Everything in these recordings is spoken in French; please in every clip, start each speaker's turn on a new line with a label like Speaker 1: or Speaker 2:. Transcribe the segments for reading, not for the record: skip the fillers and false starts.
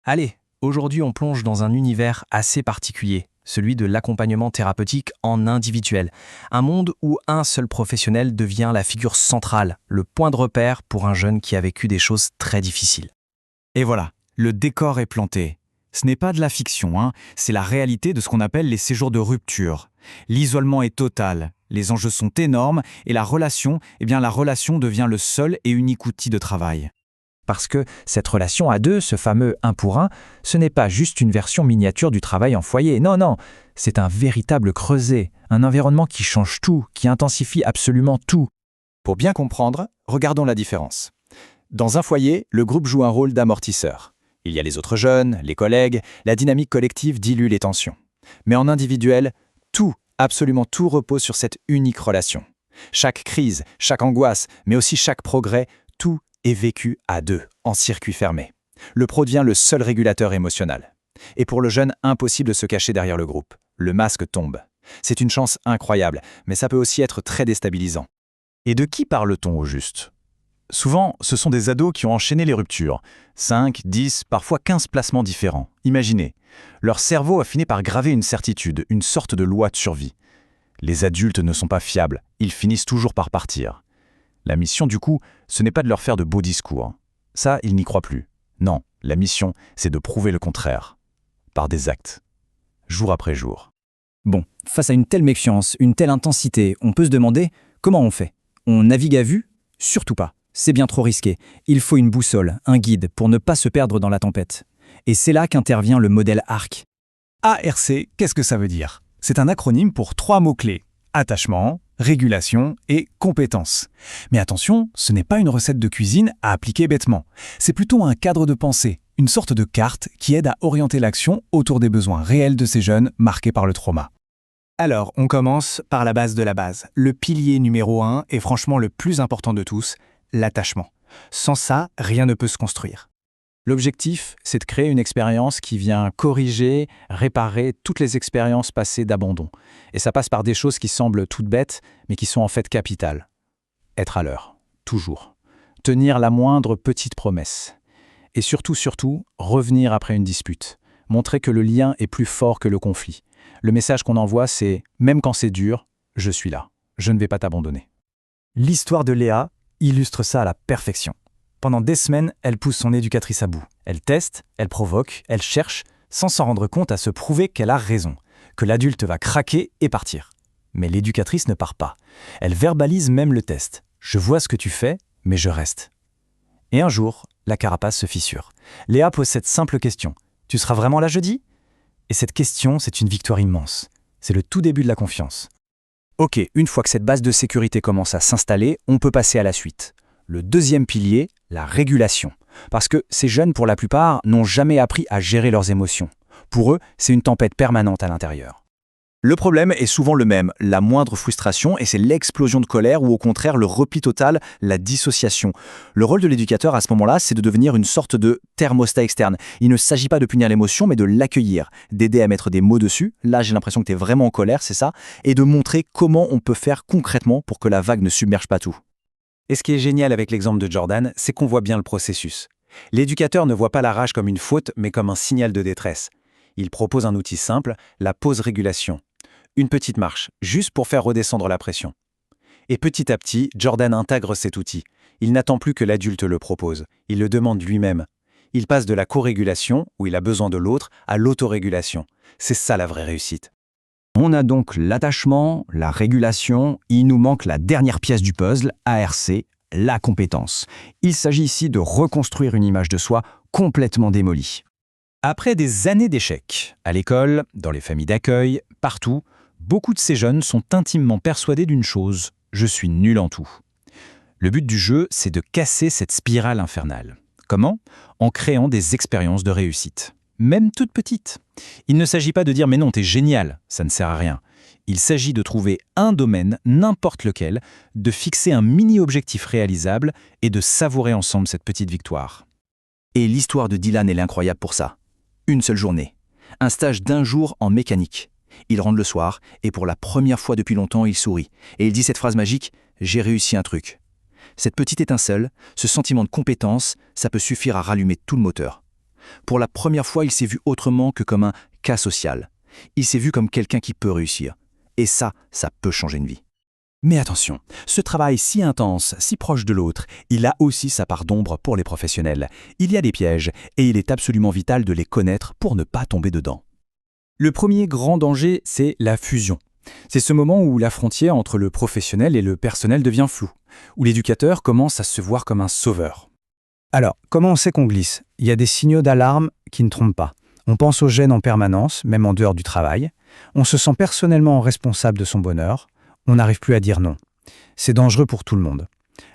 Speaker 1: Allez, aujourd'hui on plonge dans un univers assez particulier, celui de l'accompagnement thérapeutique en individuel. Un monde où un seul professionnel devient la figure centrale, le point de repère pour un jeune qui a vécu des choses très difficiles.
Speaker 2: Et voilà, le décor est planté. Ce n'est pas de la fiction, c'est la réalité de ce qu'on appelle les séjours de rupture. L'isolement est total, les enjeux sont énormes et la relation devient le seul et unique outil de travail.
Speaker 3: Parce que cette relation à deux, ce fameux un pour un, ce n'est pas juste une version miniature du travail en foyer. Non, c'est un véritable creuset, un environnement qui change tout, qui intensifie absolument tout.
Speaker 4: Pour bien comprendre, regardons la différence. Dans un foyer, le groupe joue un rôle d'amortisseur. Il y a les autres jeunes, les collègues, la dynamique collective dilue les tensions. Mais en individuel, tout, absolument tout repose sur cette unique relation. Chaque crise, chaque angoisse, mais aussi chaque progrès, tout est vécu à deux, en circuit fermé. Le pro devient le seul régulateur émotionnel. Et pour le jeune, impossible de se cacher derrière le groupe. Le masque tombe. C'est une chance incroyable, mais ça peut aussi être très déstabilisant.
Speaker 2: Et de qui parle-t-on au juste ? Souvent, ce sont des ados qui ont enchaîné les ruptures. 5, 10, parfois 15 placements différents. Imaginez, leur cerveau a fini par graver une certitude, une sorte de loi de survie. Les adultes ne sont pas fiables, ils finissent toujours par partir. La mission, du coup, ce n'est pas de leur faire de beaux discours. Ça, ils n'y croient plus. Non, la mission, c'est de prouver le contraire. Par des actes. Jour après jour.
Speaker 5: Bon, face à une telle méfiance, une telle intensité, on peut se demander comment on fait. On navigue à vue ? Surtout pas. C'est bien trop risqué. Il faut une boussole, un guide, pour ne pas se perdre dans la tempête. Et c'est là qu'intervient le modèle ARC.
Speaker 2: ARC, qu'est-ce que ça veut dire ? C'est un acronyme pour 3 mots-clés. Attachement, régulation et compétence. Mais attention, ce n'est pas une recette de cuisine à appliquer bêtement. C'est plutôt un cadre de pensée, une sorte de carte qui aide à orienter l'action autour des besoins réels de ces jeunes marqués par le trauma.
Speaker 6: Alors, on commence par la base de la base. Le pilier numéro 1 est franchement le plus important de tous, l'attachement. Sans ça, rien ne peut se construire. L'objectif, c'est de créer une expérience qui vient corriger, réparer toutes les expériences passées d'abandon. Et ça passe par des choses qui semblent toutes bêtes, mais qui sont en fait capitales. Être à l'heure, toujours. Tenir la moindre petite promesse. Et surtout, revenir après une dispute. Montrer que le lien est plus fort que le conflit. Le message qu'on envoie, c'est « même quand c'est dur, je suis là. Je ne vais pas t'abandonner ».
Speaker 5: L'histoire de Léa illustre ça à la perfection. Pendant des semaines, elle pousse son éducatrice à bout. Elle teste, elle provoque, elle cherche, sans s'en rendre compte à se prouver qu'elle a raison, que l'adulte va craquer et partir. Mais l'éducatrice ne part pas. Elle verbalise même le test. « Je vois ce que tu fais, mais je reste ». Et un jour, la carapace se fissure. Léa pose cette simple question. « Tu seras vraiment là jeudi ?» Et cette question, c'est une victoire immense. C'est le tout début de la confiance. Ok, une fois que cette base de sécurité commence à s'installer, on peut passer à la suite. Le deuxième pilier, la régulation. Parce que ces jeunes, pour la plupart, n'ont jamais appris à gérer leurs émotions. Pour eux, c'est une tempête permanente à l'intérieur.
Speaker 4: Le problème est souvent le même, la moindre frustration, et c'est l'explosion de colère ou au contraire le repli total, la dissociation. Le rôle de l'éducateur à ce moment-là, c'est de devenir une sorte de thermostat externe. Il ne s'agit pas de punir l'émotion, mais de l'accueillir, d'aider à mettre des mots dessus, là j'ai l'impression que tu es vraiment en colère, c'est ça, et de montrer comment on peut faire concrètement pour que la vague ne submerge pas tout.
Speaker 6: Et ce qui est génial avec l'exemple de Jordan, c'est qu'on voit bien le processus. L'éducateur ne voit pas la rage comme une faute, mais comme un signal de détresse. Il propose un outil simple, la pause régulation. Une petite marche, juste pour faire redescendre la pression. Et petit à petit, Jordan intègre cet outil. Il n'attend plus que l'adulte le propose, il le demande lui-même. Il passe de la co-régulation, où il a besoin de l'autre, à l'autorégulation. C'est ça la vraie réussite.
Speaker 5: On a donc l'attachement, la régulation, il nous manque la dernière pièce du puzzle, ARC, la compétence. Il s'agit ici de reconstruire une image de soi complètement démolie.
Speaker 3: Après des années d'échecs, à l'école, dans les familles d'accueil, partout, beaucoup de ces jeunes sont intimement persuadés d'une chose, je suis nul en tout. Le but du jeu, c'est de casser cette spirale infernale. Comment ? En créant des expériences de réussite. Même toutes petites. Il ne s'agit pas de dire « mais non, t'es génial », ça ne sert à rien. Il s'agit de trouver un domaine, n'importe lequel, de fixer un mini-objectif réalisable et de savourer ensemble cette petite victoire.
Speaker 4: Et l'histoire de Dylan, elle est incroyable pour ça. Une seule journée. Un stage d'1 jour en mécanique. Il rentre le soir et pour la première fois depuis longtemps, il sourit. Et il dit cette phrase magique « j'ai réussi un truc ». Cette petite étincelle, ce sentiment de compétence, ça peut suffire à rallumer tout le moteur.
Speaker 2: Pour la première fois, il s'est vu autrement que comme un cas social. Il s'est vu comme quelqu'un qui peut réussir. Et ça peut changer une vie.
Speaker 4: Mais attention, ce travail si intense, si proche de l'autre, il a aussi sa part d'ombre pour les professionnels. Il y a des pièges, et il est absolument vital de les connaître pour ne pas tomber dedans.
Speaker 5: Le premier grand danger, c'est la fusion. C'est ce moment où la frontière entre le professionnel et le personnel devient floue, où l'éducateur commence à se voir comme un sauveur. Alors, comment on sait qu'on glisse? Il y a des signaux d'alarme qui ne trompent pas. On pense aux gènes en permanence, même en dehors du travail. On se sent personnellement responsable de son bonheur. On n'arrive plus à dire non. C'est dangereux pour tout le monde.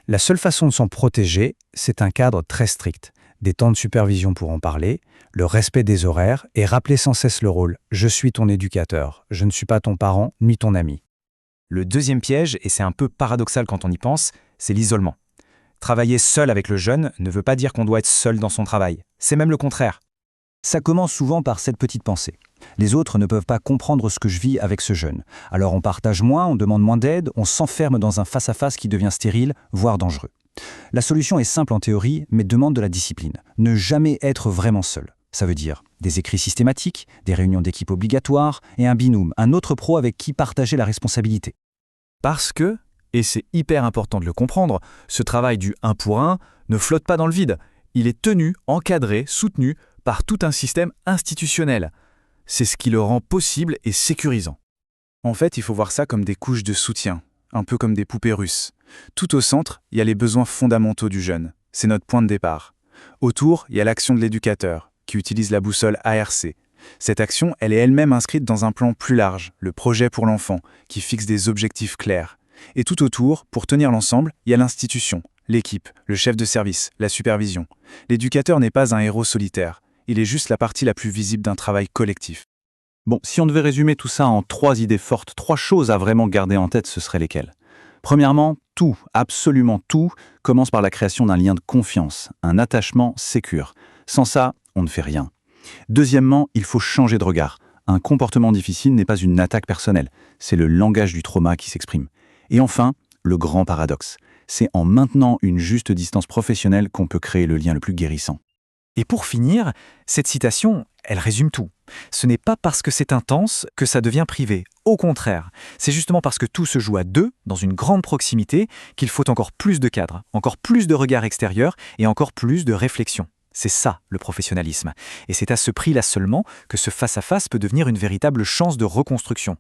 Speaker 5: La seule façon de s'en protéger, c'est un cadre très strict. Des temps de supervision pour en parler, le respect des horaires et rappeler sans cesse le rôle « je suis ton éducateur, je ne suis pas ton parent ni ton ami ».
Speaker 3: Le deuxième piège, et c'est un peu paradoxal quand on y pense, c'est l'isolement. Travailler seul avec le jeune ne veut pas dire qu'on doit être seul dans son travail. C'est même le contraire.
Speaker 4: Ça commence souvent par cette petite pensée. Les autres ne peuvent pas comprendre ce que je vis avec ce jeune. Alors on partage moins, on demande moins d'aide, on s'enferme dans un face-à-face qui devient stérile, voire dangereux. La solution est simple en théorie, mais demande de la discipline. Ne jamais être vraiment seul. Ça veut dire des écrits systématiques, des réunions d'équipe obligatoires et un binôme, un autre pro avec qui partager la responsabilité.
Speaker 6: Parce que, et c'est hyper important de le comprendre, ce travail du 1 pour 1 ne flotte pas dans le vide. Il est tenu, encadré, soutenu par tout un système institutionnel. C'est ce qui le rend possible et sécurisant. En fait, il faut voir ça comme des couches de soutien, un peu comme des poupées russes. Tout au centre, il y a les besoins fondamentaux du jeune. C'est notre point de départ. Autour, il y a l'action de l'éducateur, qui utilise la boussole ARC. Cette action, elle est elle-même inscrite dans un plan plus large, le projet pour l'enfant, qui fixe des objectifs clairs. Et tout autour, pour tenir l'ensemble, il y a l'institution, l'équipe, le chef de service, la supervision. L'éducateur n'est pas un héros solitaire. Il est juste la partie la plus visible d'un travail collectif.
Speaker 2: Bon, si on devait résumer tout ça en 3 idées fortes, 3 choses à vraiment garder en tête, ce seraient lesquelles? Premièrement, tout, absolument tout, commence par la création d'un lien de confiance, un attachement sécure. Sans ça, on ne fait rien. Deuxièmement, il faut changer de regard. Un comportement difficile n'est pas une attaque personnelle, c'est le langage du trauma qui s'exprime. Et enfin, le grand paradoxe. C'est en maintenant une juste distance professionnelle qu'on peut créer le lien le plus guérissant.
Speaker 5: Et pour finir, cette citation, elle résume tout. Ce n'est pas parce que c'est intense que ça devient privé. Au contraire, c'est justement parce que tout se joue à deux, dans une grande proximité, qu'il faut encore plus de cadres, encore plus de regards extérieurs et encore plus de réflexion. C'est ça, le professionnalisme. Et c'est à ce prix-là seulement que ce face-à-face peut devenir une véritable chance de reconstruction.